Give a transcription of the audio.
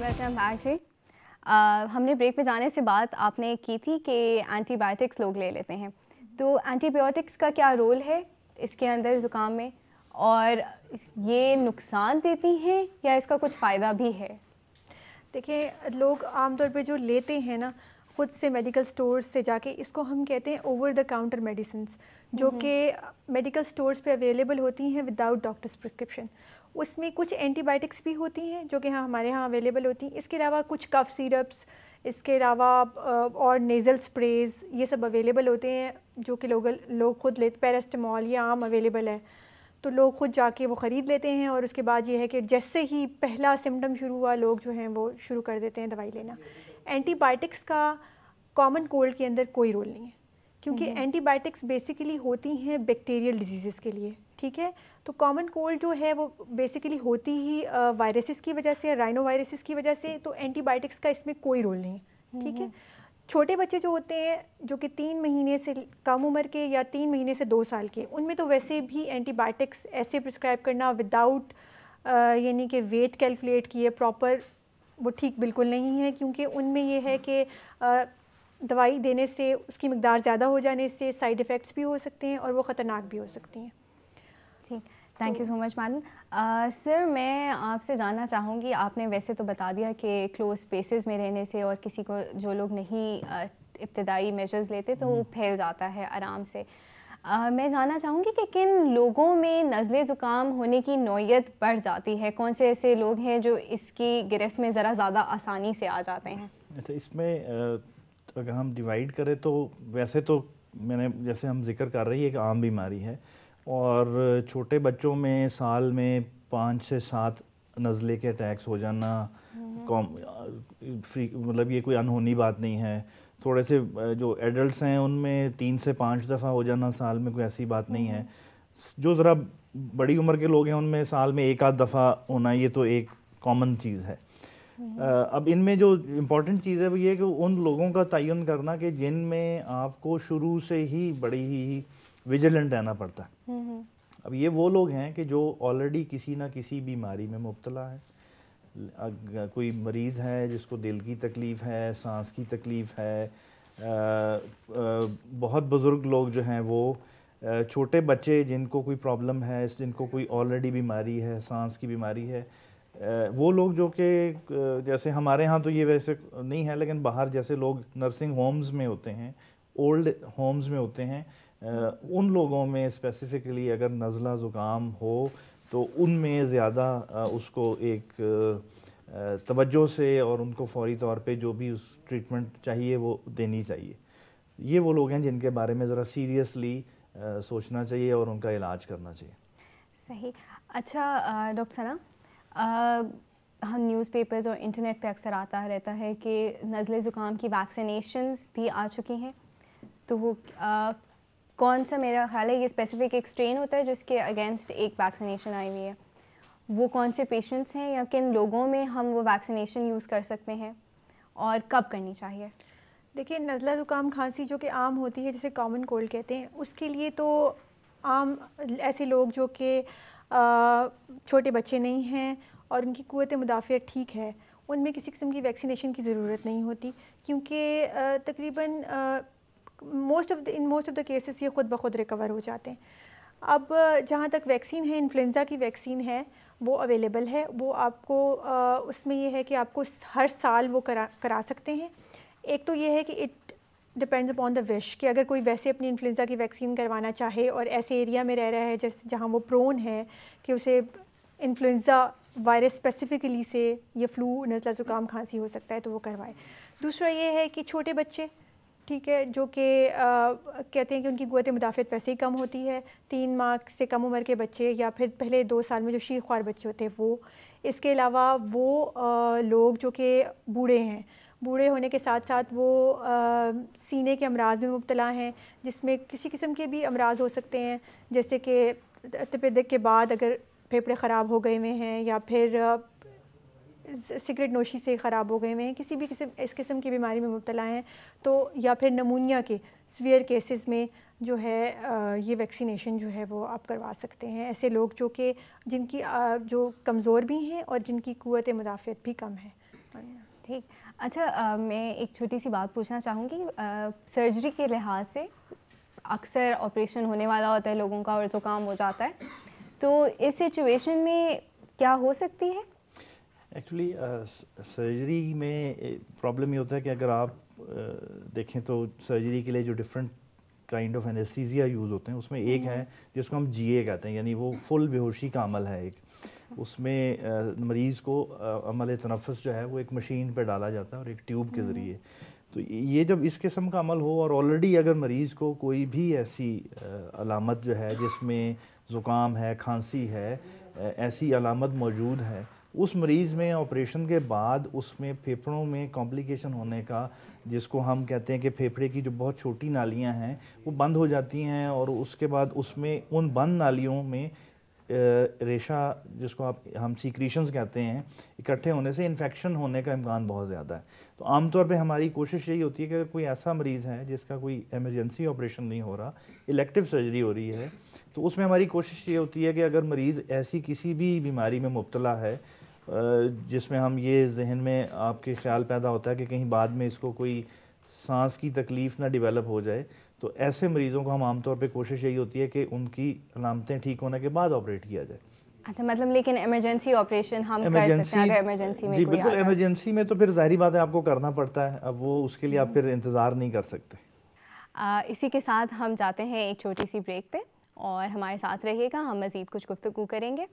Welcome back जी। हमने break पे जाने से बात आपने की थी कि एंटीबायोटिक्स लोग ले लेते हैं, तो एंटीबायोटिक्स का क्या रोल है इसके अंदर ज़ुकाम में, और ये नुकसान देती हैं या इसका कुछ फ़ायदा भी है? देखिए, लोग आमतौर पे जो लेते हैं ना खुद से मेडिकल स्टोर्स से जाके, इसको हम कहते हैं ओवर द काउंटर मेडिसिन्स, जो कि मेडिकल स्टोर्स पे अवेलेबल होती हैं विदाउट डॉक्टर्स प्रिस्क्रिप्शन। उसमें कुछ एंटीबायोटिक्स भी होती हैं जो कि हमारे यहाँ अवेलेबल होती हैं। इसके अलावा कुछ कफ सिरप्स, इसके अलावा और नेज़ल स्प्रेज, ये सब अवेलेबल होते हैं जो कि लोग खुद लेते। पैरास्टामोल ये आम अवेलेबल है, तो लोग खुद जाके वो ख़रीद लेते हैं और उसके बाद ये है कि जैसे ही पहला सिम्टम शुरू हुआ, लोग जो हैं वो शुरू कर देते हैं दवाई लेना। एंटीबायोटिक्स का कॉमन कोल्ड के अंदर कोई रोल नहीं है, क्योंकि एंटीबायोटिक्स बेसिकली होती हैं बैक्टीरियल डिजीज़ के लिए, ठीक है। तो कॉमन कोल्ड जो है वो बेसिकली होती ही वायरसेस की वजह से, राइनो वायरसेस की वजह से, तो एंटीबायोटिक्स का इसमें कोई रोल नहीं है, ठीक है। छोटे बच्चे जो होते हैं जो कि 3 महीने से कम उम्र के या 3 महीने से 2 साल के, उनमें तो वैसे भी एंटीबायोटिक्स ऐसे प्रिस्क्राइब करना विदाउट यानी कि वेट कैलकुलेट किए प्रॉपर, वो ठीक बिल्कुल नहीं है, क्योंकि उनमें ये है कि दवाई देने से उसकी मकदार ज़्यादा हो जाने से साइड इफ़ेक्ट्स भी हो सकते हैं और वो ख़तरनाक भी हो सकती हैं। ठीक, thank you so much madam. Sir, मैं आपसे जानना चाहूँगी, आपने वैसे तो बता दिया कि क्लोज स्पेसेस में रहने से और किसी को जो लोग नहीं इब्तदाई मेजर्स लेते तो वो फैल जाता है आराम से। मैं जानना चाहूँगी कि किन लोगों में नज़ले ज़ुकाम होने की नौयत बढ़ जाती है, कौन से ऐसे लोग हैं जो इसकी गिरफ्त में ज़रा ज़्यादा आसानी से आ जाते हैं? अच्छा, इसमें अगर हम डिवाइड करें तो वैसे तो मैंने जैसे हम जिक्र कर रही है एक आम बीमारी है, और छोटे बच्चों में साल में 5 से 7 नज़ले के अटैक्स हो जाना मतलब ये कोई अनहोनी बात नहीं है। थोड़े से जो एडल्ट्स हैं उनमें 3 से 5 दफ़ा हो जाना साल में कोई ऐसी बात नहीं है। जो ज़रा बड़ी उम्र के लोग हैं उनमें साल में 1-आध दफ़ा होना ये तो एक कॉमन चीज़ है। अब इनमें जो इम्पॉर्टेंट चीज़ है वो ये कि उन लोगों का तयन करना कि जिनमें आपको शुरू से ही बड़ी ही विजिलेंट रहना पड़ता है। अब ये वो लोग हैं कि जो ऑलरेडी किसी ना किसी बीमारी में मुब्तला है। कोई मरीज़ है जिसको दिल की तकलीफ़ है, सांस की तकलीफ़ है, बहुत बुज़ुर्ग लोग जो हैं वो, छोटे बच्चे जिनको कोई प्रॉब्लम है, जिनको कोई ऑलरेडी बीमारी है, सांस की बीमारी है, वो लोग जो कि जैसे हमारे यहाँ तो ये वैसे नहीं है, लेकिन बाहर जैसे लोग नर्सिंग होम्स में होते हैं, ओल्ड होम्स में होते हैं, उन लोगों में स्पेसिफ़िकली अगर नज़ला ज़ुकाम हो तो उनमें ज़्यादा उसको एक तवज्जो से और उनको फ़ौरी तौर पे जो भी उस ट्रीटमेंट चाहिए वो देनी चाहिए। ये वो लोग हैं जिनके बारे में ज़रा सीरियसली सोचना चाहिए और उनका इलाज करना चाहिए। सही। अच्छा डॉक्टर सना, हम न्यूज़पेपर्स और इंटरनेट पे अक्सर आता रहता है कि नज़ले ज़ुकाम की वैक्सीनेशंस भी आ चुकी हैं, तो वो कौन सा, मेरा ख्याल है ये स्पेसिफिक एक स्ट्रेन होता है जिसके अगेंस्ट एक वैक्सीनेशन आई हुई है, वो कौन से पेशेंट्स हैं या किन लोगों में हम वो वैक्सीनेशन यूज़ कर सकते हैं और कब करनी चाहिए? देखिए, नज़ला ज़ुकाम खांसी जो कि आम होती है, जिसे कॉमन कोल्ड कहते हैं, उसके लिए तो आम ऐसे लोग जो कि छोटे बच्चे नहीं हैं और उनकी क़ुव्वत मुदाफ़ियत ठीक है, उनमें किसी किस्म की वैक्सीनेशन की ज़रूरत नहीं होती, क्योंकि तकरीबन in most of the cases ये ख़ुद ब खुद रिकवर हो जाते हैं। अब जहाँ तक वैक्सीन है, इन्फ्लुएंज़ा की वैक्सीन है, वो अवेलेबल है। वो आपको उसमें ये है कि आपको हर साल वो करा सकते हैं। एक तो ये है कि it depends upon the wish, कि अगर कोई वैसे अपनी इन्फ्लुएंज़ा की वैक्सीन करवाना चाहे और ऐसे एरिया में रह रहा है जैसे जहाँ वो प्रोन है कि उसे इन्फ्लुएंज़ा वायरस स्पेसिफिकली से ये फ्लू, नज़ला ज़ुकाम, खांसी हो सकता है, तो वो करवाए। दूसरा ये है कि छोटे बच्चे, ठीक है, जो कि कहते हैं कि उनकी क़ुव्वत मुदाफ़ियत वैसे ही कम होती है, 3 माह से कम उम्र के बच्चे या फिर पहले 2 साल में जो शीर ख्वार बच्चे होते हैं वो। इसके अलावा वो लोग जो कि बूढ़े हैं, बूढ़े होने के साथ साथ वो सीने के अमराज में मुब्तला हैं, जिसमें किसी किस्म के भी अमराज हो सकते हैं, जैसे कि तपेदिक के बाद अगर फेफड़े ख़राब हो गए हुए हैं या फिर सिगरेट नोशी से ख़राब हो गए हुए हैं, किसी भी इस किस्म की बीमारी में मुब्तला हैं, तो या फिर नमूनिया के सीवियर केसेस में जो है ये वैक्सीनेशन जो है वो आप करवा सकते हैं। ऐसे लोग जो कि जिनकी जो कमज़ोर भी हैं और जिनकी क़ुव्वत मुदाफ़ियत भी कम है। ठीक। अच्छा, मैं एक छोटी सी बात पूछना चाहूँगी, सर्जरी के लिहाज से अक्सर ऑपरेशन होने वाला होता है लोगों का और ज़ुकाम हो जाता है, तो इस सिचुएशन में क्या हो सकती है? एक्चुअली सर्जरी में प्रॉब्लम ये होता है कि अगर आप देखें तो सर्जरी के लिए जो different kind of anaesthesia use होते हैं, उसमें एक है जिसको हम जीए कहते हैं, यानी वो फुल बेहोशी का अमल है एक। उसमें मरीज़ को अमल तनफ़ुस जो है वो एक मशीन पे डाला जाता है और एक ट्यूब के ज़रिए। तो ये जब इस किस्म का अमल हो और ऑलरेडी अगर मरीज़ को कोई भी ऐसी अलामत जो है जिसमें ज़ुकाम है, खांसी है, ऐसी अलामत मौजूद है, उस मरीज़ में ऑपरेशन के बाद उसमें फेफड़ों में कॉम्प्लिकेशन होने का, जिसको हम कहते हैं कि फेफड़े की जो बहुत छोटी नालियां हैं वो बंद हो जाती हैं और उसके बाद उसमें उन बंद नालियों में रेशा, जिसको हम सीक्रीशंस कहते हैं, इकट्ठे होने से इन्फेक्शन होने का इम्कान बहुत ज़्यादा है। तो आमतौर पे हमारी कोशिश यही होती है कि अगर कोई ऐसा मरीज़ है जिसका कोई एमरजेंसी ऑपरेशन नहीं हो रहा, इलेक्टिव सर्जरी हो रही है, तो उसमें हमारी कोशिश ये होती है कि अगर मरीज़ ऐसी किसी भी बीमारी में मुब्तला है जिसमें हम ये जहन में आपके ख्याल पैदा होता है कि कहीं बाद में इसको कोई सांस की तकलीफ़ ना डेवलप हो जाए, तो ऐसे मरीज़ों को हम आमतौर पे कोशिश यही होती है कि उनकी अलामतें ठीक होने के बाद ऑपरेट किया जाए। अच्छा, मतलब लेकिन इमरजेंसी ऑपरेशन हम कर सकते हैं अगर इमरजेंसी में जी कोई बिल्कुल, आ जाए? इमरजेंसी में तो फिर ज़ाहिर बात है आपको करना पड़ता है, अब वो उसके लिए आप फिर इंतज़ार नहीं कर सकते। इसी के साथ हम जाते हैं एक छोटी सी ब्रेक पे और हमारे साथ रहिएगा, हम मज़ीद कुछ गुफ्तगू करेंगे।